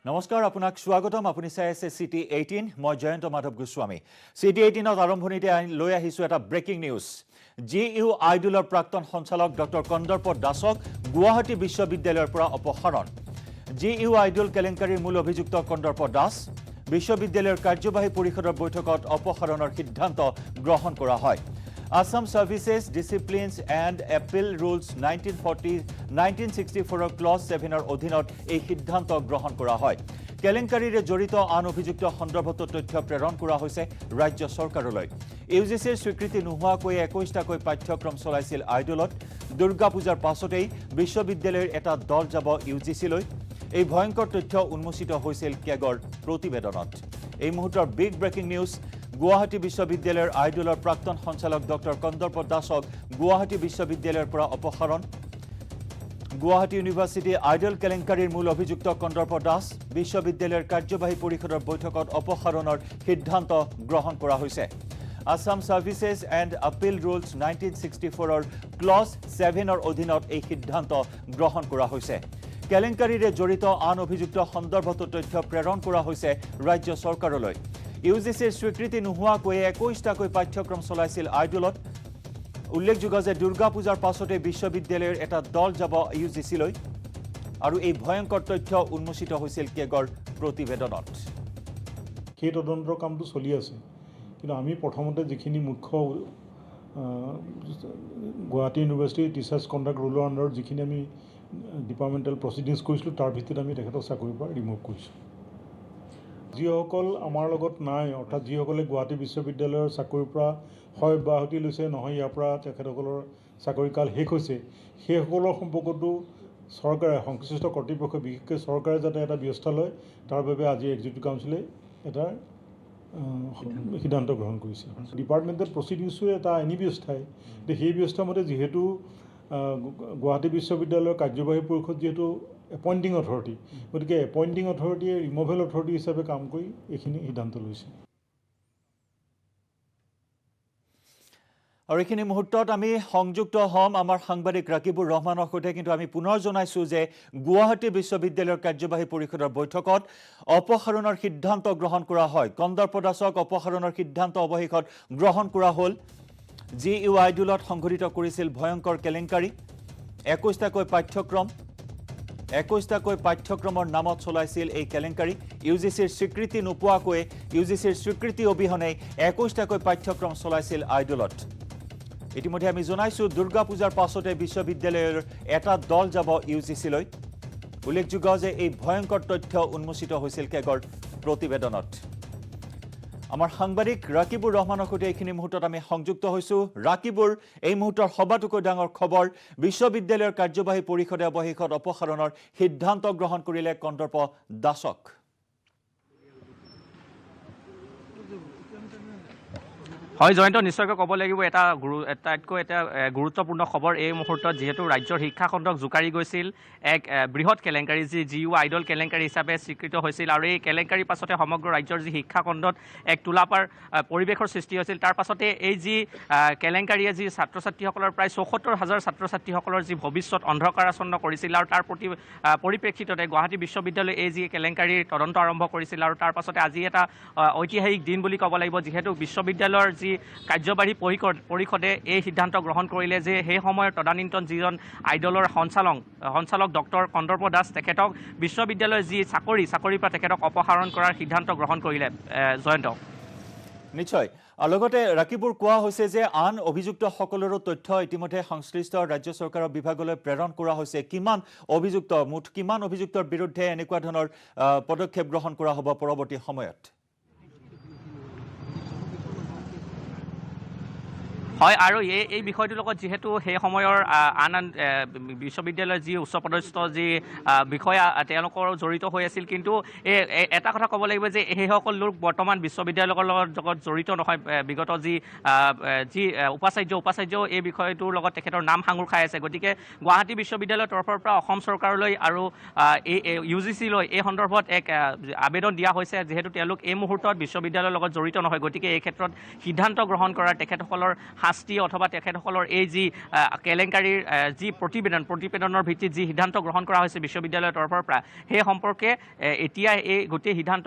নমস্কাৰ আপোনাক স্বাগতম আপুনি চাই আছে সিটি 18 মই জয়ন্ত মাধৱ গোস্বামী সিটি 18ত আৰম্ভণিতে লৈ আহিছো এটা ব্ৰেকিং নিউজ জিইউ আইডলৰ প্ৰাক্তন সঞ্চালক ডক্টৰ কন্দৰ্প দাসক গুৱাহাটী বিশ্ববিদ্যালয়ৰ পৰা অপসাৰণ জিইউ আইডল কেলেংকাৰীৰ মূল অভিযুক্ত কন্দৰ্প দাস বিশ্ববিদ্যালয়ৰ কাৰ্যবাহী পৰিষদৰ বৈঠকত অপসাৰণৰ সিদ্ধান্ত গ্ৰহণ কৰা হয় Assam Services Disciplines and Appeal Rules 1964 Clause 7 অধীনত এই সিদ্ধান্ত গ্ৰহণ কৰা হয় কেলেংকাৰীৰে জড়িত আন অভিযুক্ত সন্দৰ্ভত তথ্য প্ৰেৰণ কৰা হৈছে ৰাজ্য চৰকাৰলৈ ইউজিচিৰ স্বীকৃতি নোহোৱাকৈ 21টাকৈ পাঠ্যক্ৰম চলাইছিল আইডলত দুৰ্গা পূজাৰ পাছতেই বিশ্ববিদ্যালয়ৰ এটা দল যাব ইউজিচিলৈ এই ভয়ংকৰ তথ্য উন্মোচিত হৈছিল কেগৰ প্ৰতিবেদনত এই মুহূৰ্তৰ বিগ ব্ৰেকিং নিউজ গুৱাহাটী বিশ্ববিদ্যালয়ৰ আইডলৰ প্ৰাক্তন সঞ্চালক ডক্টৰ কন্দৰ্প দাসক গুৱাহাটী বিশ্ববিদ্যালয়ৰ পৰা অপসাৰণ গুৱাহাটী ইউনিভাৰ্চিটি আইডল কেলেংকাৰীৰ মূল অভিযুক্ত কন্দৰ্প দাস বিশ্ববিদ্যালয়ৰ কাৰ্যবাহী পৰিষদৰ বৈঠকত অপসাৰণৰ সিদ্ধান্ত গ্ৰহণ কৰা হৈছে Assam Services and Appeal Rules 1964 Clause 7 অধীনত এই সিদ্ধান্ত গ্ৰহণ কৰা হৈছে কেলেংকাৰীৰে জড়িত আন অভিযুক্ত সন্দৰ্ভত তথ্য প্ৰেৰণ কৰা হৈছে ৰাজ্য চৰকাৰলৈ ইউজিচিৰ স্বীকৃতি নোহোৱাকৈ 21টাকৈ পাঠ্যক্ৰম চলাইছিল আইডলত উল্লেখযোগ্য যে দুৰ্গা পূজাৰ পাছতে বিশ্ববিদ্যালয়ৰ এটা দল যাব ইউজিচিলৈ আৰু এই ভয়ংকৰ তথ্য উন্মোচিত হৈছিল কেগৰ প্ৰতিবেদনত সেই তদন্তৰ কামটো চলি আছে কিন্তু আমি প্ৰথমতে যিখিনি মুখ্য গুৱাহাটী ইউনিভাৰ্চিটি টিচাৰ্ছ কণ্ডাক্ট ৰুলৰ আণ্ডাৰত যিখিনি আমি ডিপাৰ্টমেণ্টেল প্ৰচিডিংছ কৰিছিলোঁ তাৰ ভিত্তিত আমি তেখেতক চাকৰিৰ পৰা ৰিমুভ কৰিছোঁ যিসকল আমাৰ লগত নাই অৰ্থাৎ যিসকলে গুৱাহাটী বিশ্ববিদ্যালয়ৰ চাকৰিৰ পৰা হয় অব্যাহতি লৈছে নহয় ইয়াৰ পৰা তেখেতসকলৰ চাকৰিকাল শেষ হৈছে সেইসকলৰ সম্পৰ্কতো চৰকাৰে সংশ্লিষ্ট কৰ্তৃপক্ষ বিশেষকৈ চৰকাৰে যাতে এটা ব্যৱস্থা লয় তাৰ বাবে আজি এক্সিকিউটিভ কাউন্সিলে এটা সিদ্ধান্ত গ্ৰহণ কৰিছে ডিপাৰ্টমেণ্টেল প্ৰচিডিংছৰ এটা আইনী ব্যৱস্থাই সেই ব্যৱস্থা মতে যিহেতু গুৱাহাটী বিশ্ববিদ্যালয়ৰ কাৰ্যবাহী পৰিষদ যিহেতু এপইণ্টিং অথৰিটি গতিকে এপইণ্টিং অথৰিটিয়ে ৰিমুভেল অথৰিটি হিচাপে কাম কৰি এইখিনি সিদ্ধান্ত লৈছে আৰু এইখিনি মুহূৰ্তত আমি সংযুক্ত হম আমাৰ সাংবাদিক ৰাকিবুৰ ৰহমানৰ সৈতে কিন্তু আমি পুনৰ জনাইছো যে গুৱাহাটী বিশ্ববিদ্যালয়ৰ কাৰ্যবাহী পৰিষদৰ বৈঠকত অপসাৰণৰ সিদ্ধান্ত গ্ৰহণ কৰা হয় কন্দৰ্প দাসক অপসাৰণৰ সিদ্ধান্ত অৱশেষত গ্ৰহণ কৰা হ'ল জিইউ আইডলত সংঘটিত কৰিছিল ভয়ংকৰ কেলেংকাৰী 21টাকৈ পাঠ্যক্ৰমৰ নামত চলাইছিল এই কেলেংকাৰী ইউজিচিৰ স্বীকৃতি নোপোৱাকৈ ইউজিচিৰ স্বীকৃতি অবিহনে 21টাকৈ পাঠ্যক্ৰম চলাইছিল আইডলত ইতিমধ্যে আমি জনাইছো দুৰ্গা পূজাৰ পাছতে বিশ্ববিদ্যালয়ৰ এটা দল যাব ইউজিচিলৈ উল্লেখযোগ্য যে এই ভয়ংকৰ তথ্য উন্মোচিত হৈছিল কেগৰ প্ৰতিবেদনত আমাৰ সাংবাদিক ৰাকিবুৰ ৰহমানৰ সৈতে এইখিনি মুহূৰ্তত আমি সংযুক্ত হৈছো ৰাকিবুৰ এই মুহূৰ্তৰ সবাতোকৈ ডাঙৰ খবৰ বিশ্ববিদ্যালয়ৰ কাৰ্যবাহী পৰিষদে অৱশেষত অপসাৰণৰ সিদ্ধান্ত গ্ৰহণ কৰিলে কন্দৰ্প দাসক হয় জয়ন্ত নিশ্চয়কৈ ক'ব লাগিব এটা গুৰুত্বপূৰ্ণ খবৰ এই মুহূৰ্তত যিহেতু ৰাজ্যৰ শিক্ষা খণ্ডক জোকাৰি গৈছিল এক বৃহৎ কেলেংকাৰী যি জিইউ আইডল কেলেংকাৰী হিচাপে স্বীকৃত হৈছিল আৰু এই কেলেংকাৰীৰ পাছতে সমগ্ৰ ৰাজ্যৰ যি শিক্ষা খণ্ডত এক তোলাপাৰ পৰিৱেশৰ সৃষ্টি হৈছিল তাৰ পাছতে এই যি কেলেংকাৰীয়ে যি ছাত্ৰ ছাত্ৰীসকলৰ প্ৰায় ৭৪,০০০ ছাত্ৰ ছাত্ৰীসকলৰ যি ভৱিষ্যত অন্ধকাৰাচ্ছন্ন কৰিছিল আৰু তাৰ পৰিপ্ৰেক্ষিততে গুৱাহাটী বিশ্ববিদ্যালয়ে এই যি কেলেংকাৰীৰ তদন্ত আৰম্ভ কৰিছিল আৰু তাৰ পাছতে আজি এটা ঐতিহাসিক দিন বুলি ক'ব লাগিব যিহেতু বিশ্ববিদ্যালয়ৰ যি কাৰ্যবাহী পৰিষদে এই সিদ্ধান্ত গ্ৰহণ কৰিলে যে সেই সময়ৰ তদানীন্তন যিজন আইডলৰ সঞ্চালক ডক্টৰ কন্দৰ্প দাস তেখেতক বিশ্ববিদ্যালয়ৰ যি চাকৰিৰ পৰা তেখেতক অপসাৰণ কৰাৰ সিদ্ধান্ত গ্ৰহণ কৰিলে জয়ন্ত নিশ্চয় লগতে ৰাকিবুৰ কোৱা হৈছে যে আন অভিযুক্তসকলৰো তথ্য ইতিমধ্যে সংশ্লিষ্ট ৰাজ্য চৰকাৰৰ বিভাগলৈ প্ৰেৰণ কৰা হৈছে কিমান অভিযুক্তৰ বিৰুদ্ধে এনেকুৱা ধৰণৰ পদক্ষেপ গ্ৰহণ কৰা হ'ব পৰৱৰ্তী সময়ত হয় আৰু এই বিষয়টোৰ লগত যিহেতু সেই সময়ৰ আন বিশ্ববিদ্যালয়ৰ যি উচ্চপদস্থ যি বিষয়া তেওঁলোকৰ জড়িত হৈ আছিল কিন্তু এটা কথা ক'ব লাগিব যে সেইসকল লোক বৰ্তমান বিশ্ববিদ্যালয়ৰ লগত জড়িত নহয় বিগত যি উপাচাৰ্য এই বিষয়টোৰ লগত তেখেতৰ নাম সাঙুৰ খাই আছে গতিকে গুৱাহাটী বিশ্ববিদ্যালয়ৰ তৰফৰ পৰা অসম চৰকাৰলৈ আৰু ইউজিচিলৈ এই সন্দৰ্ভত এক আবেদন দিয়া হৈছে যিহেতু তেওঁলোক এই মুহূৰ্তত বিশ্ববিদ্যালয়ৰ লগত জড়িত নহয় গতিকে এই ক্ষেত্ৰত সিদ্ধান্ত গ্ৰহণ কৰাৰ তেখেতসকলৰ শাস্তি অথবা তেখেতসকলৰ এই যি কেলেংকাৰীৰ যি প্ৰতিবেদনৰ ভিত্তিত যি সিদ্ধান্ত গ্ৰহণ কৰা হৈছে বিশ্ববিদ্যালয়ৰ তৰফৰ পৰা সেই সম্পৰ্কে এতিয়া এই গোটেই সিদ্ধান্ত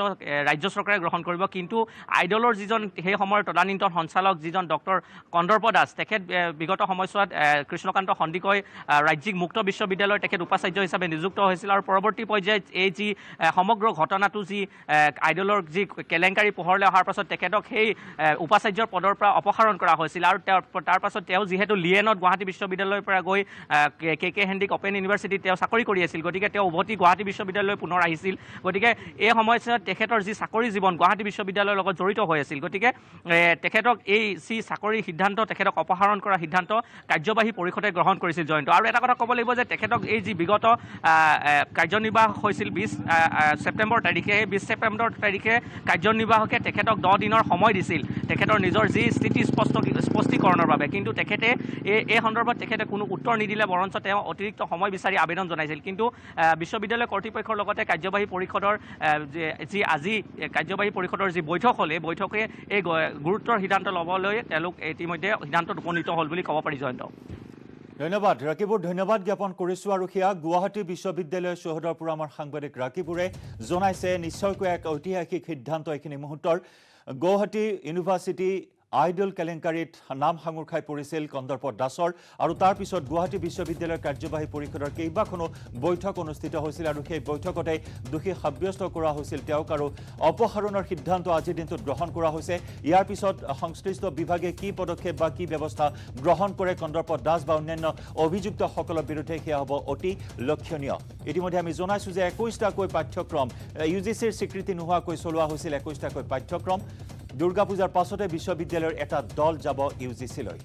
ৰাজ্য চৰকাৰে গ্ৰহণ কৰিব। কিন্তু আইডলৰ যিজন সেই সময়ৰ তদানীন্তন সঞ্চালক যিজন ডক্টৰ কন্দৰ্প দাস, তেখেত বিগত সময়ছোৱাত কৃষ্ণকান্ত সন্দিকৈ ৰাজ্যিক মুক্ত বিশ্ববিদ্যালয়ৰ তেখেত উপাচাৰ্য হিচাপে নিযুক্ত হৈছিল আৰু পৰৱৰ্তী পৰ্যায়ত এই যি সমগ্ৰ ঘটনাটো যি আইডলৰ যি কেলেংকাৰী পোহৰলৈ অহাৰ পাছত তেখেতক সেই উপাচাৰ্যৰ পদৰ পৰা অপসাৰণ কৰা হৈছিল আৰু তাৰ পাছত তেওঁ যিহেতু লিয়েনত গুৱাহাটী বিশ্ববিদ্যালয়ৰ পৰা গৈ কে হেণ্ডিক অপেন ইউনিভাৰ্চিটিত তেওঁ চাকৰি কৰি আছিল, গতিকে তেওঁ উভতি গুৱাহাটী বিশ্ববিদ্যালয়লৈ পুনৰ আহিছিল। গতিকে এই সময়ছোৱাত তেখেতৰ যি চাকৰি জীৱন গুৱাহাটী বিশ্ববিদ্যালয়ৰ লগত জড়িত হৈ আছিল, গতিকে তেখেতক এই যি চাকৰিৰ সিদ্ধান্ত তেখেতক অপসাৰণ কৰা সিদ্ধান্ত কাৰ্যবাহী পৰিষদে গ্ৰহণ কৰিছিল জয়ন্ত। আৰু এটা কথা ক'ব লাগিব যে তেখেতক এই যি বিগত কাৰ্যনিৰ্বাহ হৈছিল 20 ছেপ্টেম্বৰ তাৰিখে, সেই 20 ছেপ্টেম্বৰ তাৰিখে কাৰ্যনিৰ্বাহকে তেখেতক 10 দিনৰ সময় দিছিল তেখেতৰ নিজৰ যি স্থিতি স্পষ্টীকৰণৰ বাবে, কিন্তু তেখেতে এই সন্দৰ্ভত তেখেতে কোনো উত্তৰ নিদিলে, বৰঞ্চ তেওঁ অতিৰিক্ত সময় বিচাৰি আবেদন জনাইছিল। কিন্তু বিশ্ববিদ্যালয় কৰ্তৃপক্ষৰ লগতে কাৰ্যবাহী পৰিষদৰ যি আজি কাৰ্যবাহী পৰিষদৰ যি বৈঠক হ'ল, এই বৈঠকে এই গুৰুত্বৰ সিদ্ধান্ত ল'বলৈ তেওঁলোক ইতিমধ্যে সিদ্ধান্তত উপনীত হ'ল বুলি ক'ব পাৰি জয়ন্ত। ধন্যবাদ ৰাকিবুৰ, ধন্যবাদ জ্ঞাপন কৰিছোঁ। আৰু সেয়া গুৱাহাটী বিশ্ববিদ্যালয় চৌহদৰ পৰা আমাৰ সাংবাদিক ৰাকিবুৰে জনাইছে নিশ্চয়কৈ এক ঐতিহাসিক সিদ্ধান্ত এইখিনি মুহূৰ্তৰ। গুৱাহাটী ইউনিভাৰ্চিটি আইডল কেলেংকাৰীত নাম সাঙুৰ খাই পৰিছিল কন্দৰ্প দাসৰ আৰু তাৰ পিছত গুৱাহাটী বিশ্ববিদ্যালয়ৰ কাৰ্যবাহী পৰিষদৰ কেইবাখনো বৈঠক অনুষ্ঠিত হৈছিল আৰু সেই বৈঠকতে দোষী সাব্যস্ত কৰা হৈছিল তেওঁক আৰু অপসাৰণৰ সিদ্ধান্ত আজিৰ দিনটোত গ্ৰহণ কৰা হৈছে। ইয়াৰ পিছত সংশ্লিষ্ট বিভাগে কি পদক্ষেপ বা কি ব্যৱস্থা গ্ৰহণ কৰে কন্দৰ্প দাস বা অন্যান্য অভিযুক্তসকলৰ বিৰুদ্ধে সেয়া হ'ব অতি লক্ষণীয়। ইতিমধ্যে আমি জনাইছোঁ যে 21টাকৈ পাঠ্যক্ৰম UGCৰ স্বীকৃতি নোহোৱাকৈ চলোৱা হৈছিল 21টাকৈ পাঠ্যক্ৰম। দুৰ্গা পূজাৰ পাছতে বিশ্ববিদ্যালয়ৰ এটা দল যাব UGCলৈ।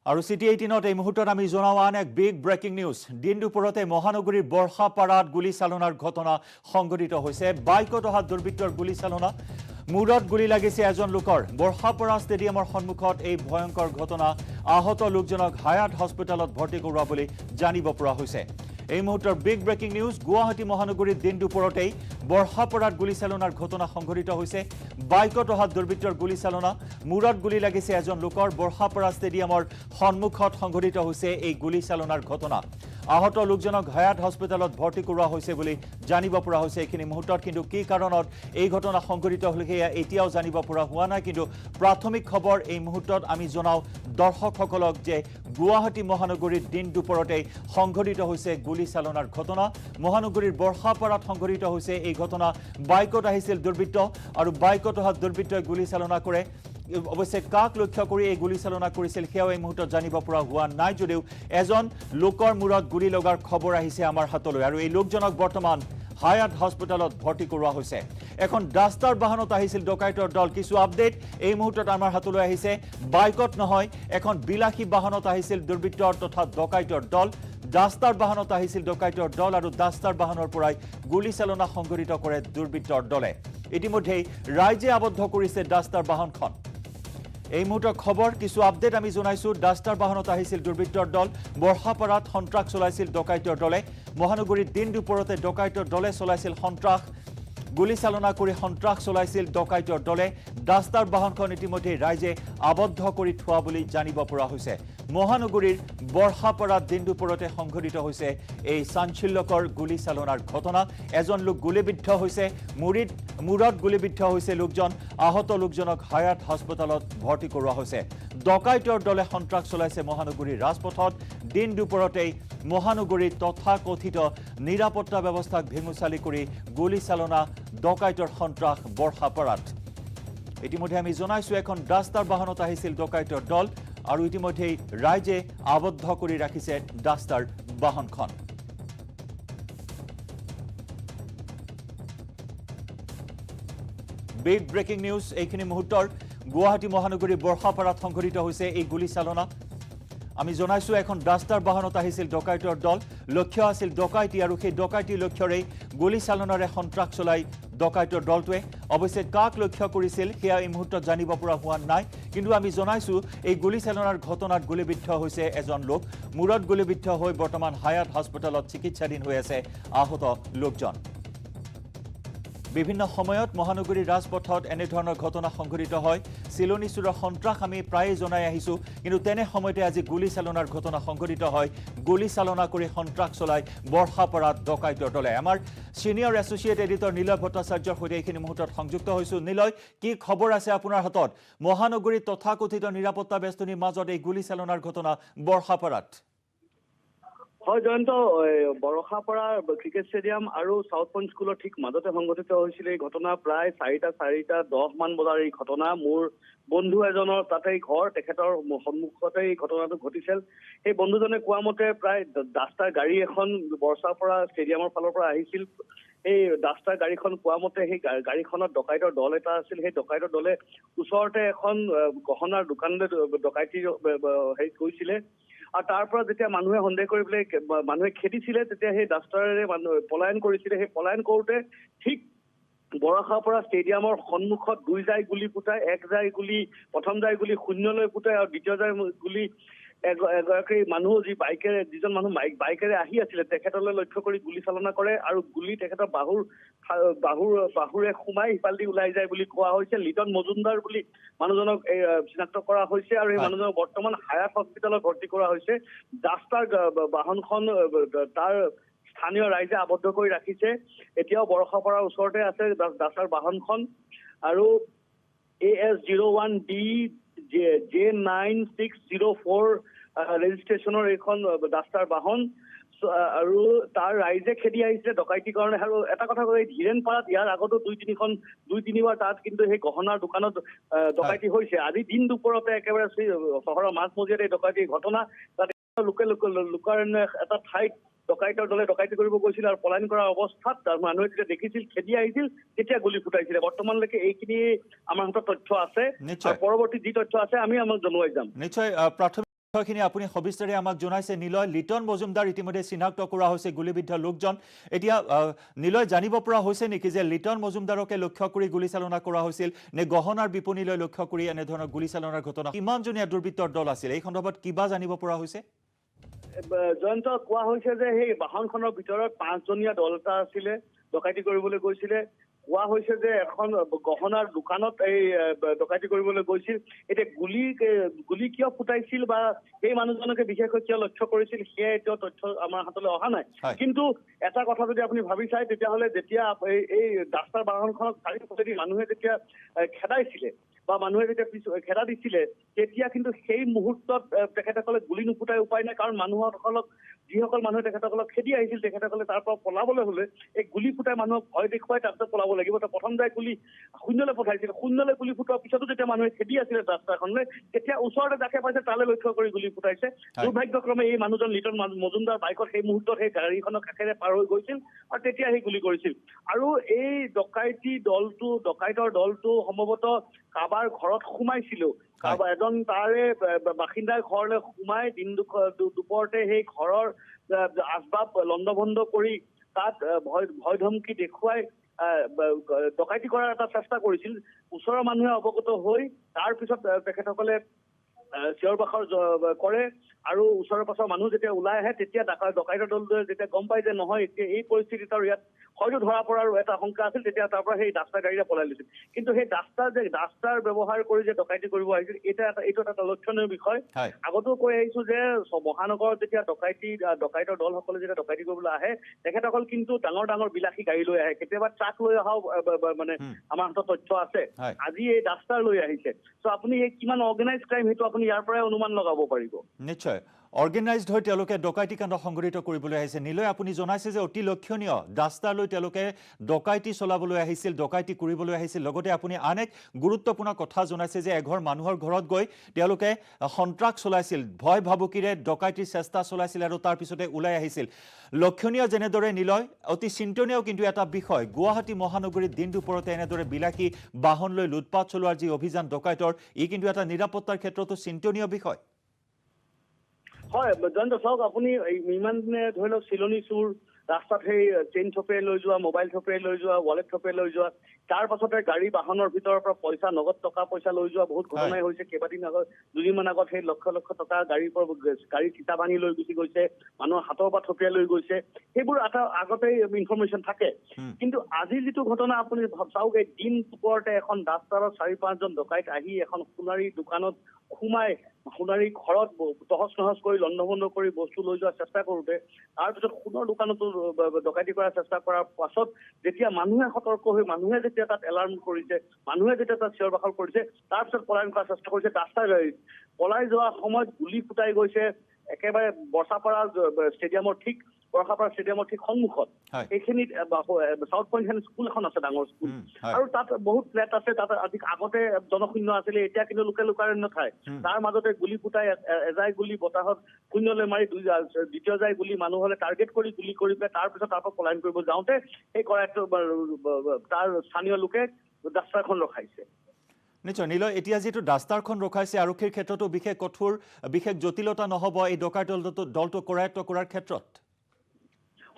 আৰু CT18ত এই মুহূৰ্তত আমি জনাওঁ আন এক বিগ ব্ৰেকিং নিউজ। দিন দুপৰতে মহানগৰীৰ বৰ্ষাপাৰাত গুলীচালনাৰ ঘটনা সংঘটিত হৈছে। বাইকত অহা দুৰ্বৃত্তৰ গুলীচালনা, মূৰত গুলী লাগিছে এজন লোকৰ। বৰ্ষাপাৰা ষ্টেডিয়ামৰ সন্মুখত এই ভয়ংকৰ ঘটনা। আহত লোকজনক হায়াত হস্পিটেলত ভৰ্তি কৰোৱা বুলি জানিব পৰা হৈছে। এই মুহূৰ্তৰ বিগ ব্ৰেকিং নিউজ। গুৱাহাটী মহানগৰীত দিন দুপৰতেই বৰ্ষাপাৰাত গুলীচালনাৰ ঘটনা সংঘটিত হৈছে। বাইকত অহা দুৰ্বৃত্তৰ গুলীচালনা, মূৰত গুলী লাগিছে এজন লোকৰ। বৰ্ষাপাৰা ষ্টেডিয়ামৰ সন্মুখত সংঘটিত হৈছে এই গুলীচালনাৰ ঘটনা। আহত লোকজনক হায়াত হস্পিটেলত ভৰ্তি কৰোৱা হৈছে বুলি জানিব পৰা হৈছে এইখিনি মুহূৰ্তত। কিন্তু কি কাৰণত এই ঘটনা সংঘটিত হ'ল সেয়া এতিয়াও জানিব পৰা হোৱা নাই। কিন্তু প্ৰাথমিক খবৰ এই মুহূৰ্তত আমি জনাওঁ দৰ্শকসকলক যে গুৱাহাটী মহানগৰীত দিন দুপৰতেই সংঘটিত হৈছে গুলীচালনাৰ ঘটনা। মহানগৰীৰ বৰ্ষাপাৰাত সংঘটিত হৈছে এই ঘটনা। বাইকত আহিছিল দুৰ্বৃত্ত আৰু বাইকত অহা দুৰ্বৃত্তই গুলীচালনা কৰে। অৱশ্যে কাক লক্ষ্য কৰি এই গুলীচালনা কৰিছিল সেয়াও এই মুহূৰ্তত জানিব পৰা হোৱা নাই, যদিও এজন লোকৰ মূৰত গুলী লগাৰ খবৰ আহিছে আমাৰ হাতলৈ আৰু এই লোকজনক বৰ্তমান হায়াত হস্পিটেলত ভৰ্তি কৰোৱা হৈছে। এখন ডাষ্টাৰ বাহনত আহিছিল ডকাইতৰ দল। কিছু আপডেট এই মুহূৰ্তত আমাৰ হাতলৈ আহিছে। বাইকত নহয়, এখন বিলাসী বাহনত আহিছিল দুৰ্বৃত্তৰ তথা ডকাইতৰ দল। ডাষ্টাৰ বাহনত আহিছিল ডকাইতৰ দল আৰু ডাষ্টাৰ বাহনৰ পৰাই গুলীচালনা সংঘটিত কৰে দুৰ্বৃত্তৰ দলে। ইতিমধ্যেই ৰাইজে আবদ্ধ কৰিছে ডাষ্টাৰ বাহনখন। এই মুহূৰ্তৰ খবৰ কিছু আপডেট আমি জনাইছোঁ। ডাষ্টাৰ বাহনত আহিছিল দুৰ্বৃত্তৰ দল। বৰ্ষাপাৰাত সন্ত্ৰাস চলাইছিল ডকাইতৰ দলে। মহানগৰীত দিন দুপৰতে ডকাইতৰ দলে চলাইছিল সন্ত্ৰাস। গুলীচালনা কৰি সন্ত্ৰাস চলাইছিল ডকাইতৰ দলে। ডাষ্টাৰ বাহনখন ইতিমধ্যে ৰাইজে আবদ্ধ কৰি থোৱা বুলি জানিব পৰা হৈছে। মহানগৰীৰ বৰ্ষাপাৰাত দিন দুপৰতে সংঘটিত হৈছে এই চাঞ্চল্যকৰ গুলীচালনাৰ ঘটনা। এজন লোক গুলীবিদ্ধ হৈছে, মূৰত গুলীবিদ্ধ হৈছে লোকজন। আহত লোকজনক হায়াত হস্পিটেলত ভৰ্তি কৰোৱা হৈছে। ডকাইতৰ দলে সন্ত্ৰাস চলাইছে মহানগৰীৰ ৰাজপথত। দিন দুপৰতেই মহানগৰীৰ তথাকথিত নিৰাপত্তা ব্যৱস্থাক ভেঙুচালি কৰি গুলীচালনা, ডকাইতৰ সন্ত্ৰাস বৰ্ষাপাৰাত। ইতিমধ্যে আমি জনাইছোঁ এখন ডাষ্টাৰ বাহনত আহিছিল ডকাইতৰ দল আৰু ইতিমধ্যেই ৰাইজে আবদ্ধ কৰি ৰাখিছে ডাষ্টাৰ বাহনখন। বিগ ব্ৰেকিং নিউজ এইখিনি মুহূৰ্তৰ। গুৱাহাটী মহানগৰীৰ বৰ্ষাপাৰাত সংঘটিত হৈছে এই গুলীচালনা। আমি জনাইছোঁ এখন ডাষ্টাৰ বাহনত আহিছিল ডকাইতৰ দল। লক্ষ্য আছিল ডকাইতি আৰু সেই ডকাইতি লক্ষ্যৰে গুলীচালনাৰে সন্ত্ৰাস চলাই ডকাইতৰ দলটোৱে অৱশ্যে কাক লক্ষ্য কৰিছিল সেয়া এই মুহূৰ্তত জানিব পৰা হোৱা নাই কিন্তু আমি জনাইছো এই গুলীচালনাৰ ঘটনাত গুলীবিদ্ধ হৈছে এজন লোক মূৰত গুলীবিদ্ধ হৈ বৰ্তমান হায়াত হাস্পতালত চিকিৎসাধীন হৈ আছে আহত লোকজন বিভিন্ন সময়ত মহানগৰীৰ ৰাজপথত এনে ধৰণৰ ঘটনা সংঘটিত হয় চিলনিচুৰৰ সন্ত্ৰাস আমি প্ৰায়ে জনাই আহিছো কিন্তু তেনে সময়তে আজি গুলীচালনাৰ ঘটনা সংঘটিত হয় গুলীচালনা কৰি সন্ত্ৰাস চলাই বৰ্ষাপাৰাত ডকাইতৰ দলে আমাৰ সিনিয়ৰ এছ'চিয়েট এডিটৰ নিলয় ভট্টাচাৰ্যৰ সৈতে এইখিনি মুহূৰ্তত সংযুক্ত হৈছো নিলয় কি খবৰ আছে আপোনাৰ হাতত মহানগৰীৰ তথাকথিত নিৰাপত্তা বেষ্টনীৰ মাজত এই গুলীচালনাৰ ঘটনা বৰ্ষাপাৰাত হয় জয়ন্ত বৰষাপাৰা ক্ৰিকেট ষ্টেডিয়াম আৰু সাউথ পইণ্ট স্কুলৰ ঠিক মাজতে সংঘটিত হৈছিল এই ঘটনা প্ৰায় 4:10 বজাৰ এই ঘটনা মোৰ বন্ধু এজনৰ তাতে ঘৰ তেখেতৰ সন্মুখতে এই ঘটনাটো ঘটিছিল সেই বন্ধুজনে কোৱা মতে প্ৰায় ডাষ্টাৰ গাড়ী এখন বৰষাপাৰা ষ্টেডিয়ামৰ ফালৰ পৰা আহিছিল এই ডাষ্টাৰ গাড়ীখন কোৱা মতে সেই গাড়ীখনত ডকাইতৰ দল এটা আছিল সেই ডকাইতৰ দলে ওচৰতে এখন গহনাৰ দোকানলৈ ডকাইতি হেৰি কৰিছিলে আৰু তাৰ পৰা যেতিয়া মানুহে সন্দেহ কৰি পেলাই মানুহে খেদিছিলে তেতিয়া সেই ডাষ্টাৰেৰে মানুহ পলায়ন কৰিছিলে সেই পলায়ন কৰোঁতে ঠিক বৰষাপাৰা ষ্টেডিয়ামৰ সন্মুখত 2 জাই গুলী ফুটাই 1 জাই গুলী প্ৰথম জাই গুলী শূন্যলৈ ফুটাই আৰু দ্বিতীয় জাই গুলী এগৰাকী মানুহ যিজন মানুহ বাইকেৰে আহি আছিলে তেখেতলৈ লক্ষ্য কৰি গুলী চালনা কৰে আৰু গুলী তেখেতৰ বাহুৰে সোমাই সিফালেদি ওলাই যায় বুলি কোৱা হৈছে লিটন মজুমদাৰ বুলি মানুহজনক চিনাক্ত কৰা হৈছে আৰু এই মানুহজনক বৰ্তমান হায়াত হস্পিটেলত ভৰ্তি কৰা হৈছে ডাষ্টাৰ বাহনখন তাৰ স্থানীয় ৰাইজে আবদ্ধ কৰি ৰাখিছে এতিয়াও বৰষাপাৰাৰ ওচৰতে আছে ডাষ্টাৰ বাহনখন আৰু AS01D J9604 ৰেজিষ্ট্ৰেশ্যনৰ এইখন ডাষ্টাৰ বাহন আৰু তাৰ ৰাইজে খেদি আহিছে ডকাইতিৰ কাৰণে আৰু এটা কথা কৈ ধীৰেনপাৰাত ইয়াৰ আগতো 2-3বাৰ তাত কিন্তু সেই গহনাৰ দোকানত ডকাইতি হৈছে আজি দিন দুপৰতে একেবাৰে চহৰৰ মাজমজিয়াত এই ডকাইতিৰ ঘটনা তাত লোকৰ এটা ঠাইত ডকাইতৰ দলে ডকাইতি কৰিব গৈছিল আৰু পলায়ন কৰাৰ অৱস্থাত মানুহে যেতিয়া দেখিছিল খেদি আহিছিল তেতিয়া গুলী ফুটাইছিলে বৰ্তমানলৈকে এইখিনি আমাৰ হাতত তথ্য আছে পৰৱৰ্তী যি তথ্য আছে আমি আমাক জনাই যাম নিশ্চয় প্ৰাথমিকখিনি আপুনি সবিস্তাৰে আমাক জনাইছে নিলয় লিটন মজুমদাৰ ইতিমধ্যে চিনাক্ত কৰা হৈছে গুলীবিদ্ধ লোকজন এতিয়া নিলয় জানিব পৰা হৈছে নেকি যে লিটন মজুমদাৰকে লক্ষ্য কৰি গুলীচালনা কৰা হৈছিল নে গহনাৰ বিপণীলৈ লক্ষ্য কৰি এনেধৰণৰ গুলীচালনাৰ ঘটনা কিমানজনীয়া দুৰ্বৃত্তৰ দল আছিল এই সন্দৰ্ভত কিবা জানিব পৰা হৈছে জয়ন্ত কোৱা হৈছে যে সেই বাহনখনৰ ভিতৰত 5জনীয়া দল এটা আছিলে ডকাইতি কৰিবলৈ গৈছিলে কোৱা হৈছে যে এখন গহনাৰ দোকানত এই ডকাইতি কৰিবলৈ গৈছিল এতিয়া গুলী কিয় ফুটাইছিল বা সেই মানুহজনকে বিশেষকৈ কিয় লক্ষ্য কৰিছিল সেয়া এতিয়াও তথ্য আমাৰ হাতলৈ অহা নাই কিন্তু এটা কথা যদি আপুনি ভাবি চায় তেতিয়াহ'লে যেতিয়া এই ডাষ্টাৰ বাহনখনক চাৰিওফালেদি মানুহে যেতিয়া খেদাইছিলে বা মানুহে যেতিয়া খেদা দিছিলে তেতিয়া কিন্তু সেই মুহূৰ্তত তেখেতসকলে গুলী নুফুটাই উপায় নাই কাৰণ মানুহসকলক যিসকল মানুহে তেখেতসকলক খেদি আহিছিল তেখেতসকলে তাৰ পৰা পলাবলৈ হ'লে এই গুলী ফুটাই মানুহক ভয় দেখুৱাই তাৰপিছত পলাব লাগিব প্ৰথম যায় গুলী শূন্যলৈ পঠাইছিল শূন্যলৈ গুলী ফুটোৱাৰ পিছতো যেতিয়া মানুহে খেদি আছিলে ৰাস্তাখনলৈ তেতিয়া ওচৰতে যাকে পাইছে তালৈ লক্ষ্য কৰি গুলী ফুটাইছে দুৰ্ভাগ্যক্ৰমে এই মানুহজন লিটন মজুমদাৰ বাইকত সেই মুহূৰ্তত সেই গাড়ীখনৰ কাষেৰে পাৰ হৈ গৈছিল আৰু তেতিয়া সেই গুলী কৰিছিল আৰু এই ডকাইতৰ দলটো সম্ভৱতঃ কাৰোবাৰ ঘৰত সোমাইছিলো এজন তাৰে বাসিন্দাৰ ঘৰলৈ সোমাই দিন দুপৰতে সেই ঘৰৰ আচবাব লণ্ডভণ্ড কৰি তাত ভয় ধমকি দেখুৱাই ডকাইতি কৰাৰ এটা চেষ্টা কৰিছিল ওচৰৰ মানুহে অৱগত হৈ তাৰ পিছত তেখেতসকলে চিঞৰ বাখৰ কৰে আৰু ওচৰৰ পাছৰ মানুহ যেতিয়া ওলাই আহে তেতিয়া ডকাইতৰ দলটোৱে যেতিয়া গম পাই যে নহয় এতিয়া এই পৰিস্থিতিত আৰু ইয়াত হয়তো ধৰা পৰাৰ এটা আশংকা আছিল তেতিয়া তাৰ পৰা সেই ডাষ্টাৰ গাড়ীৰে পলাই লৈছিল কিন্তু সেই ডাষ্টাৰ ব্যৱহাৰ কৰি যে ডকাইতি কৰিব আহিছিল এইটো এটা লক্ষণীয় বিষয় আগতেও কৈ আহিছো যে মহানগৰত যেতিয়া ডকাইতৰ দলসকলে যেতিয়া ডকাইতি কৰিবলৈ আহে তেখেতসকল কিন্তু ডাঙৰ বিলাসী গাড়ী লৈ আহে কেতিয়াবা ট্ৰাক লৈ অহাও মানে আমাৰ হাতত তথ্য আছে আজি এই ডাষ্টাৰ লৈ আহিছে চ' আপুনি এই কিমান অৰ্গেনাইজ ক্ৰাইম সেইটো আপুনি ইয়াৰ পৰাই অনুমান লগাব পাৰিব নিশ্চয় অৰ্গেনাইজড হৈ তেওঁলোকে ডকাইতি কাণ্ড সংঘটিত কৰিবলৈ আহিছে নিলয় আপুনি জনাইছে যে অতি লক্ষণীয় ডাষ্টাৰলৈ তেওঁলোকে ডকাইতি চলাবলৈ আহিছিল ডকাইতি কৰিবলৈ আহিছিল লগতে আপুনি আন এক গুৰুত্বপূৰ্ণ কথা জনাইছে যে এঘৰ মানুহৰ ঘৰত গৈ তেওঁলোকে সন্ত্ৰাস চলাইছিল ভয় ভাবুকিৰে ডকাইতিৰ চেষ্টা চলাইছিল আৰু তাৰ পিছতে ওলাই আহিছিল লক্ষণীয় যেনেদৰে নিলয় অতি চিন্তনীয় কিন্তু এটা বিষয় গুৱাহাটী মহানগৰীত দিন দুপৰতে এনেদৰে বিলাসী বাহন লৈ লুটপাট চলোৱাৰ যি অভিযান ডকাইতৰ ই কিন্তু এটা নিৰাপত্তাৰ ক্ষেত্ৰতো চিন্তনীয় বিষয় হয় জয়ন্ত চাওক আপুনি ইমান দিনে ধৰি লওক চিলনী চুৰ ৰাস্তাত সেই চেইন থপিয়াই লৈ যোৱা মোবাইল থপিয়াই লৈ যোৱা ৱালেট থপিয়াই লৈ যোৱা তাৰ পাছতে গাড়ী বাহনৰ ভিতৰৰ পৰা পইচা নগদ টকা পইচা লৈ যোৱা বহুত ঘটনাই হৈছে কেইবাদিন আগত দুদিনমান আগত সেই লক্ষ লক্ষ টকা গাড়ীৰ পৰা গাড়ী থিতা ভাঙি লৈ গুচি গৈছে মানুহৰ হাতৰ পৰা থপিয়াই লৈ গৈছে সেইবোৰ আগতেই ইনফৰমেশ্যন থাকে কিন্তু আজি যিটো ঘটনা আপুনি চাওক এই দিন দুপৰতে এখন ডাষ্টাৰত 4-5জন ডকাইত আহি এখন সোণাৰী দোকানত সোমাই সোণাৰী ঘৰত তহজ নহজ কৰি লণ্ডভণ্ড কৰি বস্তু লৈ যোৱাৰ চেষ্টা কৰোঁতে তাৰপিছত সোণৰ দোকানতো ডকাইতি কৰাৰ চেষ্টা কৰাৰ পাছত যেতিয়া মানুহে সতৰ্ক হৈ মানুহে যেতিয়া তাত এলাৰ্ম কৰিছে মানুহে যেতিয়া তাত চিঞৰ বাখৰ কৰিছে তাৰপিছত পলায়ন কৰাৰ চেষ্টা কৰিছে ডাষ্টাৰ গাড়ীত পলাই যোৱাৰ সময়ত গুলী ফুটাই গৈছে একেবাৰে বৰ্ষাপাৰা ষ্টেডিয়ামৰ ঠিক সন্মুখত এইখিনিত চাউথ পইণ্ট স্কুল এখন আছে ডাঙৰ স্কুল আৰু তাত বহুত ফ্লেট আছে তাত আগতে জনশূন্য আছিলে এতিয়া কিন্তু লোকে লোকাৰণ্য ঠাই তাৰ মাজতে গুলী ফুটাই এজাই গুলী বতাহত শূন্যলৈ মাৰি দ্বিতীয় যাই গুলী মানুহলে টাৰ্গেট কৰি গুলী কৰি পেলাই তাৰপিছত তাৰ পৰা পলায়ন কৰিব যাওঁতে সেই কৰায়ত্ব তাৰ স্থানীয় লোকে ডাষ্টাৰখন ৰখাইছে নিশ্চয় নিলয় এতিয়া যিটো ডাষ্টাৰখন ৰখাইছে আৰক্ষীৰ ক্ষেত্ৰতো বিশেষ কঠোৰ বিশেষ জটিলতা নহ'ব এই ডকাইত দলটো কৰায়ত্ব কৰাৰ ক্ষেত্ৰত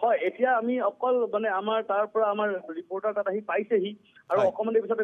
হয় এতিয়া আমি অকল মানে আমাৰ তাৰ পৰা আমাৰ ৰিপৰ্টাৰ তাত আহি পাইছেহি আৰু অকমান দেৰি পিছতে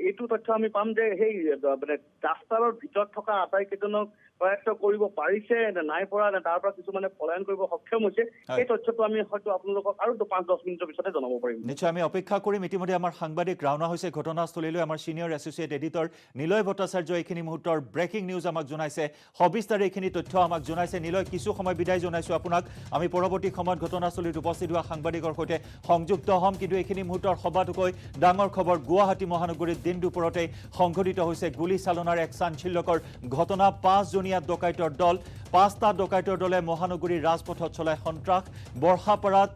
এইটো তথ্য আমি পাম যে সেই মানে ডাষ্টাৰৰ ভিতৰত থকা আটাইকেইজনক কৰায়ত্ব কৰিব পাৰিছে নে নাই পৰা নে তাৰ পৰা কিছুমানে পলায়ন কৰিব সক্ষম হৈছে এই তথ্যটো আমি হয়তো আপোনালোকক আৰু 5-10 মিনিটৰ পিছতে জনাব পাৰিম নিশ্চয় আমি অপেক্ষা কৰিম ইতিমধ্যে আমাৰ সাংবাদিক ৰাওনা হৈছে ঘটনাস্থলীলৈ আমাৰ সিনিয়ৰ এছ'চিয়েট এডিটৰ নিলয় ভট্টাচাৰ্য এইখিনি মুহূৰ্তৰ ব্ৰেকিং নিউজ আমাক জনাইছে সবিস্তাৰে এইখিনি তথ্য আমাক জনাইছে নিলয় কিছু সময় বিদায় জনাইছোঁ আপোনাক আমি পৰৱৰ্তী সময়ত ঘটনাস্থলীত উপস্থিত হোৱা সাংবাদিকৰ সৈতে সংযুক্ত হ'ম কিন্তু এইখিনি মুহূৰ্তৰ সবাতোকৈ ডাঙৰ খবৰ গুৱাহাটী মহানগৰীত দিন দুপৰতে সংঘটিত হৈছে গুলী চালনাৰ এক চাঞ্চল্যকৰ ঘটনা 5জনীয়া ডকাইতৰ দল 5টা ডকাইতৰ দলে মহানগৰীৰ ৰাজপথত চলাই সন্ত্ৰাস বৰ্ষাপাৰাত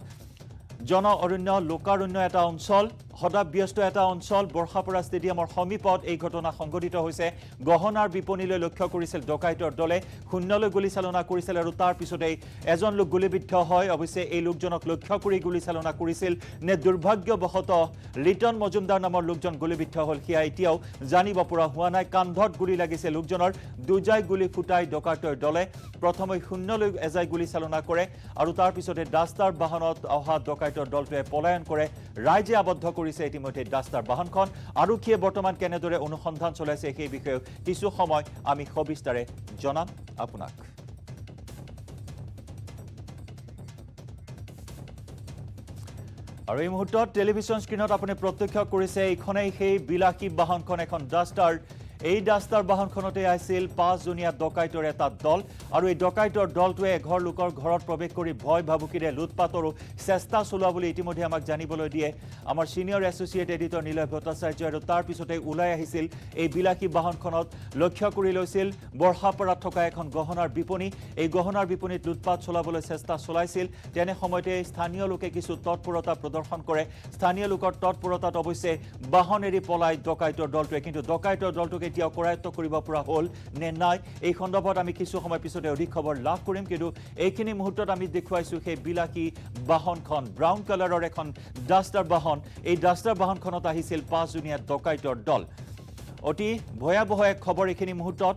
জন অৰণ্য লোকাৰণ্য এটা অঞ্চল হঠাৎব্যস্ত এটা অঞ্চল বৰ্ষাপাৰা ষ্টেডিয়ামৰ সমীপত এই ঘটনা সংঘটিত হৈছে গহনাৰ বিপণীলৈ লক্ষ্য কৰিছিল ডকাইতৰ দলে শূন্যলৈ গুলী চালনা কৰিছিল আৰু তাৰ পিছতেই এজন লোক গুলীবিদ্ধ হয় অৱশ্যে এই লোকজনক লক্ষ্য কৰি গুলী চালনা কৰিছিল নে দুৰ্ভাগ্যবশতঃ লিটন মজুমদাৰ নামৰ লোকজন গুলীবিদ্ধ হ'ল সেয়া এতিয়াও জানিব পৰা হোৱা নাই কান্ধত গুলী লাগিছে লোকজনৰ দুজাই গুলী ফুটাই ডকাইতৰ দলে প্ৰথমে শূন্যলৈ এজাই গুলী চালনা কৰে আৰু তাৰ পিছতে ডাষ্টাৰ বাহনত অহা ডকাইতৰ দলটোৱে পলায়ন কৰে ৰাইজে আবদ্ধ কৰিছে ইতিমধ্যে ডাষ্টাৰ বাহনখন আৰক্ষীয়ে বৰ্তমান কেনেদৰে অনুসন্ধান চলাইছে সেই বিষয়ে কিছু সময় আমি সবিস্তাৰে জনাম আপোনাক আৰু এই মুহূৰ্তত টেলিভিছন স্ক্ৰীণত আপুনি প্ৰত্যক্ষ কৰিছে এইখনেই সেই বিলাসী বাহনখন এখন ডাষ্টাৰ এই ডাষ্টাৰ বাহনখনতে আছিল 5জনীয়া ডকাইতৰ এটা দল আৰু এই ডকাইতৰ দলটোৱে এঘৰ লোকৰ ঘৰত প্ৰৱেশ কৰি ভয় ভাবুকিৰে লুটপাটৰো চেষ্টা চলোৱা বুলি ইতিমধ্যে আমাক জানিবলৈ দিয়ে আমাৰ সিনিয়ৰ এছ'চিয়েট এডিটৰ নিলয় ভট্টাচাৰ্য আৰু তাৰ পিছতে ওলাই আহিছিল এই বিলাসী বাহনখনত লক্ষ্য কৰি লৈছিল বৰ্ষাপাৰাত থকা এখন গহনাৰ বিপণী এই গহনাৰ বিপণীত লুটপাট চলাবলৈ চেষ্টা চলাইছিল তেনে সময়তে স্থানীয় লোকে কিছু তৎপৰতা প্ৰদৰ্শন কৰে স্থানীয় লোকৰ তৎপৰতাত অৱশ্যে বাহন এৰি পলাই ডকাইতৰ দলটোৱে কিন্তু ডকাইতৰ দলটোকে এতিয়াও কৰায়ত্ব কৰিব পৰা হ'ল নে নাই এই সন্দৰ্ভত আমি কিছু সময় পিছতে অধিক খবৰ লাভ কৰিম কিন্তু এইখিনি মুহূৰ্তত আমি দেখুৱাইছোঁ সেই বিলাসী বাহনখন ব্ৰাউন কালাৰৰ এখন ডাষ্টাৰ বাহন এই ডাষ্টাৰ বাহনখনত আহিছিল 5জনীয়া ডকাইতৰ দল অতি ভয়াৱহ এক খবৰ এইখিনি মুহূৰ্তত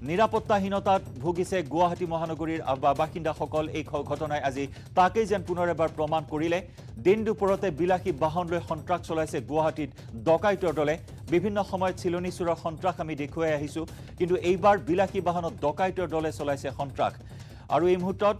নিৰাপত্তাহীনতাত ভুগিছে গুৱাহাটী মহানগৰীৰ বাসিন্দাসকল এই ঘটনাই আজি তাকেই যেন পুনৰ এবাৰ প্ৰমাণ কৰিলে দিন দুপৰতে বিলাসী বাহন লৈ সন্ত্ৰাস চলাইছে গুৱাহাটীত ডকাইতৰ দলে বিভিন্ন সময়ত চিলনী চোৰৰ সন্ত্ৰাস আমি দেখুৱাই আহিছোঁ কিন্তু এইবাৰ বিলাসী বাহনত ডকাইতৰ দলে চলাইছে সন্ত্ৰাস আৰু এই মুহূৰ্তত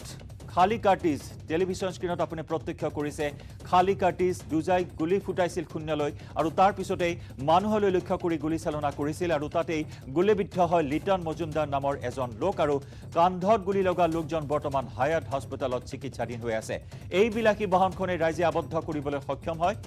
খালী কাৰ্টিজ টেলিভিছন স্ক্ৰীণত আপুনি প্ৰত্যক্ষ কৰিছে খালী কাৰ্টিজ দুজাই গুলী ফুটাইছিল শূন্যলৈ আৰু তাৰ পিছতেই মানুহলৈ লক্ষ্য কৰি গুলী চালনা কৰিছিল আৰু তাতেই গুলীবিদ্ধ হয় লিটন মজুমদাৰ নামৰ এজন লোক আৰু কান্ধত গুলী লগা লোকজন বৰ্তমান হায়াত হস্পিটেলত চিকিৎসাধীন হৈ আছে এই বিলাসী বাহনখনে ৰাইজে আবদ্ধ কৰিবলৈ সক্ষম হয়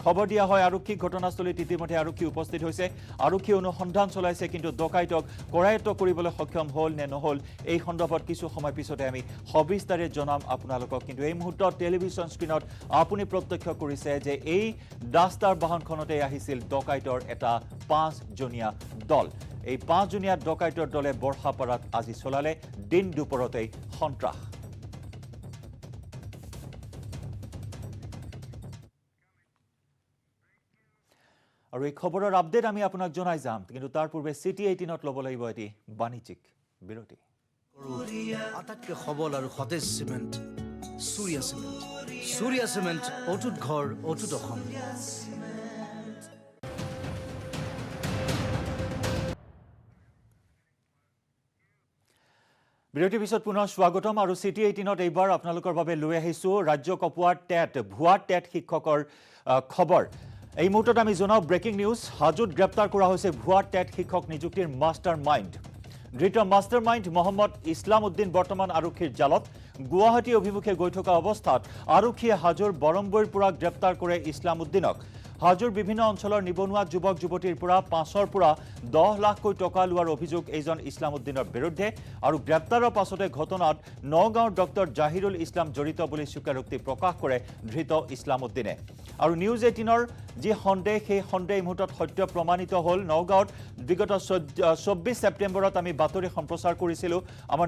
খবৰ দিয়া হয় আৰক্ষী ঘটনাস্থলীত ইতিমধ্যে আৰক্ষী উপস্থিত হৈছে আৰক্ষী অনুসন্ধান চলাইছে কিন্তু ডকাইতক কৰায়ত্ব কৰিবলৈ সক্ষম হ'ল নে নহ'ল এই সন্দৰ্ভত কিছু সময় পিছতে আমি সবিস্তাৰে জনাম আপোনালোকক কিন্তু এই মুহূৰ্তত টেলিভিছন স্ক্ৰীণত আপুনি প্ৰত্যক্ষ কৰিছে যে এই ডাষ্টাৰ বাহনখনতে আহিছিল ডকাইতৰ এটা 5জনীয়া দল এই 5জনীয়া ডকাইতৰ দলে বৰ্ষাপাৰাত আজি চলালে দিন দুপৰতেই সন্ত্ৰাস আৰু এই খবৰৰ আপডেট আমি আপোনাক জনাই যাম কিন্তু তাৰ পূৰ্বে City 18ত ল'ব লাগিব এটি বাণিজ্যিক বিৰতি আটাইতকৈ সবল আৰু সতেজ চিমেণ্ট চুৰিয়া চিমেণ্ট অটুট ঘৰ অটুট অসম। বিৰতিৰ পিছত পুনৰ স্বাগতম আৰু চিটি 18ত এইবাৰ আপোনালোকৰ বাবে লৈ আহিছোঁ ৰাজ্য কপোৱাৰ টেট ভুৱা টেট শিক্ষকৰ খবৰ। এই মুহূৰ্তত আমি জনাওঁ ব্ৰেকিং নিউজ। হাজোত গ্ৰেপ্তাৰ কৰা হৈছে ভুৱা টেট শিক্ষক নিযুক্তিৰ মাষ্টাৰ মাইণ্ড। ধৃত মাষ্টাৰ মাইণ্ড মহম্মদ ইছলাম উদ্দিন বৰ্তমান আৰক্ষীৰ জালত। গুৱাহাটী অভিমুখে গৈ থকা অৱস্থাত আৰক্ষীয়ে হাজোৰ বৰম্বৈৰ পৰা গ্ৰেপ্তাৰ কৰে ইছলাম উদ্দিনক। হাজোৰ বিভিন্ন অঞ্চলৰ নিবনুৱা যুৱক যুৱতীৰ পৰা 5ৰ পৰা 10 লাখকৈ টকা লোৱাৰ অভিযোগ এইজন ইছলাম উদ্দিনৰ বিৰুদ্ধে আৰু গ্ৰেপ্তাৰৰ পাছতে ঘটনাত নগাঁৱৰ ডক্টৰ জাহিৰুল ইছলাম জড়িত বুলি স্বীকাৰোক্তি প্ৰকাশ কৰে ধৃত ইছলাম উদ্দিনে। আৰু নিউজ 18ৰ যি সন্দেহ সেই সন্দেহ এই মুহূৰ্তত সত্য প্ৰমাণিত হ'ল। নগাঁৱত বিগত 24 ছেপ্টেম্বৰত আমি বাতৰি সম্প্ৰচাৰ কৰিছিলোঁ। আমাৰ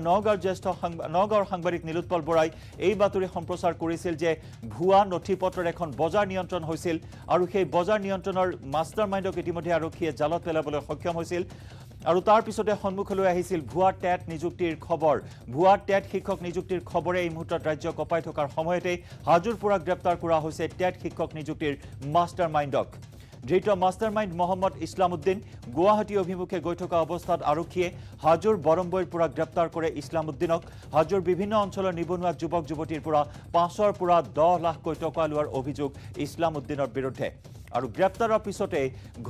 নগাঁৱৰ সাংবাদিক নীলোৎপল বৰাই এই বাতৰি সম্প্ৰচাৰ কৰিছিল যে ভুৱা নথি পত্ৰৰ এখন বজাৰ নিয়ন্ত্ৰণ হৈছিল আৰু সেই বজাৰ নিয়ন্ত্ৰণৰ মাষ্টাৰ মাইণ্ডক ইতিমধ্যে আৰক্ষীয়ে জালত পেলাবলৈ সক্ষম হৈছিল। আৰু তাৰ পিছতে সন্মুখলৈ আহিছিল ভুৱা টেট নিযুক্তিৰ খবৰ। ভুৱা টেট শিক্ষক নিযুক্তিৰ খবৰে এই মুহূৰ্তত ৰাজ্য কঁপাই থকাৰ সময়তে হাজোৰ পৰা গ্ৰেপ্তাৰ কৰা হৈছে টেট শিক্ষক নিযুক্তিৰ মাষ্টাৰ মাইণ্ডক। ধৃত মাষ্টাৰ মাইণ্ড মহম্মদ ইছলাম উদ্দিন গুৱাহাটী অভিমুখে গৈ থকা অৱস্থাত আৰক্ষীয়ে হাজোৰ বৰম্বৈৰ পৰা গ্ৰেপ্তাৰ কৰে ইছলাম উদ্দিনক। হাজোৰ বিভিন্ন অঞ্চলৰ নিবনুৱা যুৱক যুৱতীৰ পৰা 5ৰ পৰা 10 লাখকৈ টকা লোৱাৰ অভিযোগ ইছলাম উদ্দিনৰ বিৰুদ্ধে। আৰু গ্ৰেপ্তাৰৰ পিছতে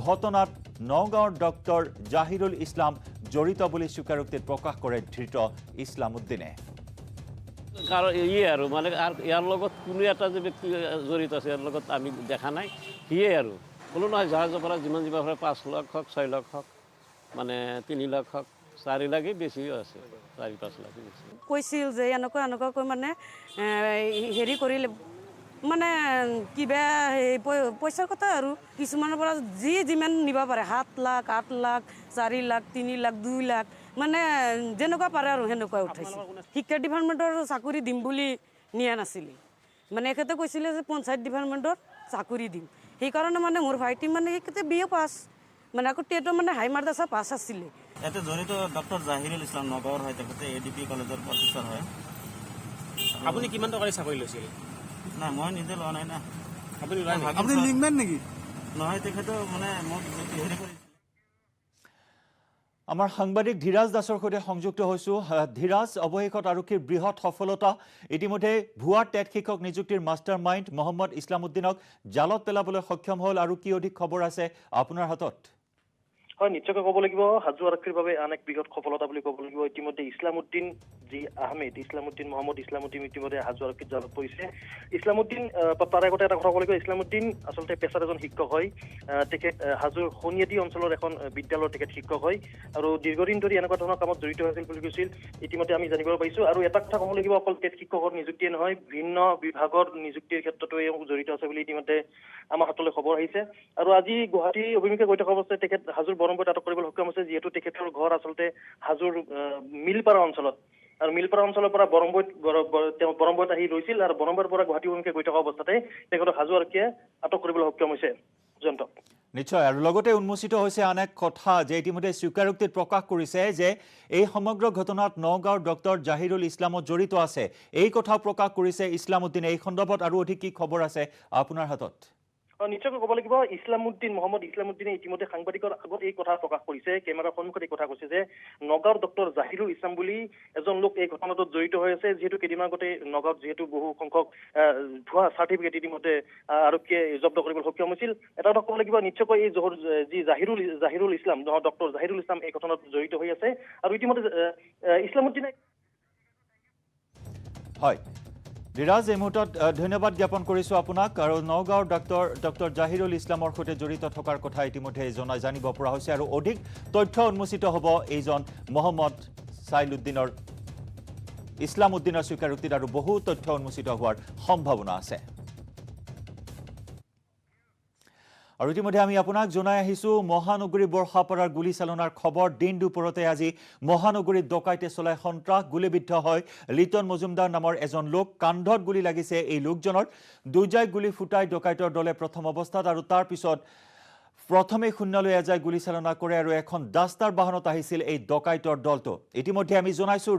ঘটনাত নগাঁৱৰ ডক্টৰ জাহিৰুল ইছলাম জড়িত বুলি স্বীকাৰোক্তিত প্ৰকাশ কৰে ধৃত ইছলাম উদ্দিনে। কাৰণ আৰু মানে ইয়াৰ লগত কোনো এটা যে ব্যক্তি জড়িত আছে ইয়াৰ লগত আমি দেখা নাই। সিয়ে আৰু কোনো নহয় জাহাজৰ পৰা যিমান যিমান পাৰে 5 লাখ হওক 6 লাখ হওক মানে 3 লাখ হওক 4 লাখেই বেছিও আছে 4-5 লাখ কৈছিল যে এনেকুৱাকৈ মানে হেৰি কৰিলে মানে কিবা পইচাৰ কথা আৰু কিছুমানৰ পৰা যিমান নিব পাৰে 7 লাখ 8 লাখ 4 লাখ 3 লাখ 2 লাখ মানে যেনেকুৱা পাৰে আৰু সেনেকুৱা উঠাইছে। শিক্ষা ডিপাৰ্টমেণ্টৰ চাকৰি দিম বুলি নিয়া নাছিলে মানে এখেতে কৈছিলে যে পঞ্চায়ত ডিপাৰ্টমেণ্টৰ চাকৰি দিম। সেইকাৰণে মানে মোৰ ভাইটি মানে এখেতে BA পাছ মানে আকৌ টেটৰ মানে হাই মাদ্ৰাছা পাছ আছিলে। ইয়াতে জড়িত ডক্টৰ জাহিৰুল ইছলাম নগাঁৱৰ হয়। তেখেতে ADP কলেজৰ প্ৰফেচৰ হয়। আপুনি কিমান টকাৰে চাকৰি লৈছিল? নাই মই নিজে লোৱা নাই না। আপুনি লিংকমেন নেকি? নহয় তেখেতেও মানে মোক হেৰি কৰিছিল। আমাৰ সাংবাদিক ধীৰাজ দাসৰ সৈতে সংযুক্ত হৈছোঁ। ধীৰাজ, অৱশেষত আৰক্ষীৰ বৃহৎ সফলতা। ইতিমধ্যে ভুৱা টেট শিক্ষক নিযুক্তিৰ মাষ্টাৰ মাইণ্ড মহম্মদ ইছলাম উদ্দিনক জালত পেলাবলৈ সক্ষম হ'ল আৰু কি অধিক খবৰ আছে আপোনাৰ হাতত? হয়, নিশ্চয়কৈ ক'ব লাগিব হাজো আৰক্ষীৰ বাবে আন এক বৃহৎ সফলতা বুলি ক'ব লাগিব। ইতিমধ্যে ইছলাম উদ্দিন মহম্মদ ইছলাম উদ্দিন ইতিমধ্যে হাজো আৰক্ষীত জালত পৰিছে। ইছলাম উদ্দিন তাৰ আগতে এটা কথা ক'ব লাগিব, ইছলাম উদ্দিন আচলতে পেছাৰ এজন শিক্ষক হয়। তেখেত হাজোৰ শনিয়াদী অঞ্চলৰ এখন বিদ্যালয়ৰ তেখেত শিক্ষক হয় আৰু দীৰ্ঘদিন ধৰি এনেকুৱা ধৰণৰ কামত জড়িত হৈছিল বুলি কৈছিল ইতিমধ্যে আমি জানিব পাৰিছোঁ। আৰু এটা কথা ক'ব লাগিব, অকল টেট শিক্ষকৰ নিযুক্তিয়ে নহয় ভিন্ন বিভাগৰ নিযুক্তিৰ ক্ষেত্ৰতো জড়িত আছে বুলি ইতিমধ্যে আমাৰ হাতলৈ খবৰ আহিছে। আৰু আজি গুৱাহাটী অভিমুখে গৈ থকা অৱস্থাত তেখেত হাজোৰ বৰম্বৈত আটক কৰিবলৈ সক্ষম হৈছে, যিহেতু তেখেতৰ ঘৰ আচলতে হাজোৰ মিলপাৰা অঞ্চলত। আৰু মিলপাৰা অঞ্চলৰ পৰা বৰম্বৈত আহি ৰৈছিল আৰু বৰম্বৈৰ পৰা গুৱাহাটী অভিমুখে গৈ থকা অৱস্থাতে তেখেতক হাজো আৰক্ষীয়ে আটক কৰিবলৈ সক্ষম হৈছে। জয়ন্ত। নিশ্চয়। আৰু লগতে উন্মোচিত হৈছে আন এক কথা যে ইতিমধ্যে স্বীকাৰোক্তিত প্ৰকাশ কৰিছে যে এই সমগ্ৰ ঘটনাত নগাঁৱৰ ডক্টৰ জাহিৰুল ইছলামো জড়িত আছে। এই কথা প্ৰকাশ কৰিছে ইছলাম উদ্দিনে। এই সন্দৰ্ভত আৰু অধিক কি খবৰ আছে আপোনাৰ হাতত? নিশ্চয়কৈ ক'ব লাগিব, মহম্মদ ইছলাম উদ্দিনে ইতিমধ্যে সাংবাদিকৰ আগত এই কথা প্ৰকাশ কৰিছে, কেমেৰাৰ সন্মুখত এই কথা কৈছে যে নগাঁৱৰ ডক্টৰ জাহিৰুল ইছলাম বুলি এজন লোক এই ঘটনাটোত জড়িত হৈ আছে। যিহেতু কেইদিনমান আগতে নগাঁৱত যিহেতু বহু সংখ্যক ভুৱা চাৰ্টিফিকেট ইতিমধ্যে আৰক্ষীয়ে জব্দ কৰিবলৈ সক্ষম হৈছিল। এটা কথা ক'ব লাগিব, নিশ্চয়কৈ এই যি জাহিৰুল ইছলাম ডক্টৰ জাহিৰুল ইছলাম এই ঘটনাত জড়িত হৈ আছে। আৰু ইতিমধ্যে ইছলাম উদ্দিনে হয় ধীৰাজ, এই মুহূৰ্তত ধন্যবাদ জ্ঞাপন কৰিছোঁ আপোনাক। আৰু নগাঁৱৰ ডক্টৰ জাহিৰুল ইছলামৰ সৈতে জড়িত থকাৰ কথা ইতিমধ্যে জানিব পৰা হৈছে আৰু অধিক তথ্য উন্মোচিত হ'ব এইজন মহম্মদ ইছলাম উদ্দিনৰ স্বীকাৰোক্তিত আৰু বহু তথ্য উন্মোচিত হোৱাৰ সম্ভাৱনা আছে। আৰু ইতিমধ্যে আমি আপোনাক জনাই আহিছোঁ মহানগৰী বৰ্ষাপাৰাৰ গুলীচালনাৰ খবৰ। দিন দুপৰতে আজি মহানগৰীত ডকাইতে চলাই সন্ত্ৰাস। গুলীবিদ্ধ হয় লিটন মজুমদাৰ নামৰ এজন লোক। কান্ধত গুলী লাগিছে এই লোকজনৰ। দুৰ্যাই গুলী ফুটাই ডকাইতৰ দলে প্ৰথম অৱস্থাত আৰু তাৰ পিছত প্ৰথমে শূন্যলৈ এজাই গুলীচালনা কৰে আৰু এখন ডাষ্টাৰ বাহনত আহিছিল এই ডকাইতৰ দলটো ইতিমধ্যে আমি জনাইছো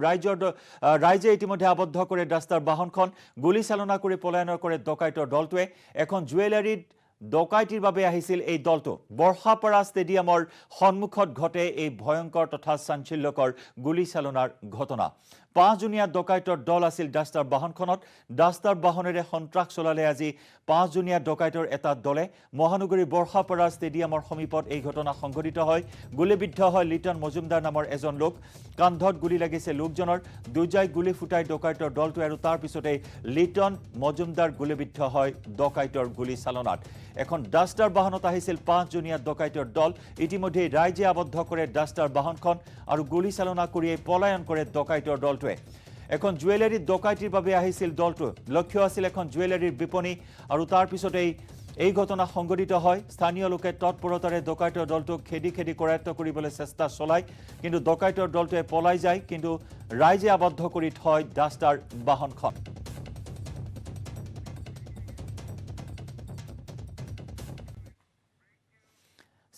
ৰাইজে ইতিমধ্যে আবদ্ধ কৰে ডাষ্টাৰ বাহনখন গুলীচালনা কৰি পলায়ন কৰে ডকাইতৰ দলটোৱে এখন জুৱেলাৰীত ডকাইতিৰ বাবে আহিছিল এই দলটো বৰ্ষাপাৰা ষ্টেডিয়ামৰ সন্মুখত ঘটে এই ভয়ংকৰ তথা চাঞ্চল্যকৰ গুলীচালনাৰ ঘটনা 5 জনীয়া ডকাইতৰ দল আছিল ডাষ্টাৰ বাহনখনত ডাষ্টাৰ বাহনেৰে সন্ত্ৰাস চলালে আজি 5 জনীয়া ডকাইতৰ এটা দলে মহানগৰী বৰ্ষাপাৰা ষ্টেডিয়ামৰ সমীপত এই ঘটনা সংঘটিত হয় গুলীবিদ্ধ হয় লিটন মজুমদাৰ নামৰ এজন লোক কান্ধত গুলী লাগিছে লোকজনৰ দুজাই গুলী ফুটাই ডকাইতৰ দলটো আৰু তাৰ পিছতে লিটন মজুমদাৰ গুলীবিদ্ধ হয় ডকাইতৰ গুলী চালনাত এখন ডাষ্টাৰ বাহনত আহিছিল 5 জনীয়া ডকাইতৰ দল ইতিমধ্যে ৰাইজে আবদ্ধ কৰে ডাষ্টাৰ বাহনখন আৰু গুলী চালনা কৰি পলায়ন কৰে ডকাইতৰ দলটোৱে এখন জুৱেলাৰী ডকাইতিৰ বাবে আহিছিল দলটো লক্ষ্য আছিল এখন জুৱেলাৰীৰ বিপণী আৰু তাৰ পিছতে এই ঘটনা সংঘটিত হয় স্থানীয় লোকে তৎপৰতাৰে ডকাইতৰ দলটোক খেদি কৰায়ত্ব কৰিবলৈ চেষ্টা চলায় কিন্তু ডকাইতৰ দলটোৱে পলাই যায় কিন্তু ৰাইজে আবদ্ধ কৰি থয় ডাষ্টাৰ বাহনখন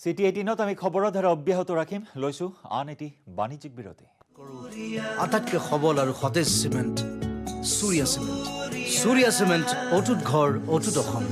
সিটি 18ত আমি খবৰৰ ধাৰা অব্যাহত ৰাখিম লৈছো আন এটি বাণিজ্যিক বিৰতি আটাইতকৈ সবল আৰু সতেজ চিমেণ্ট চুৰিয়া চিমেণ্ট অটুট ঘৰ অটুট অসম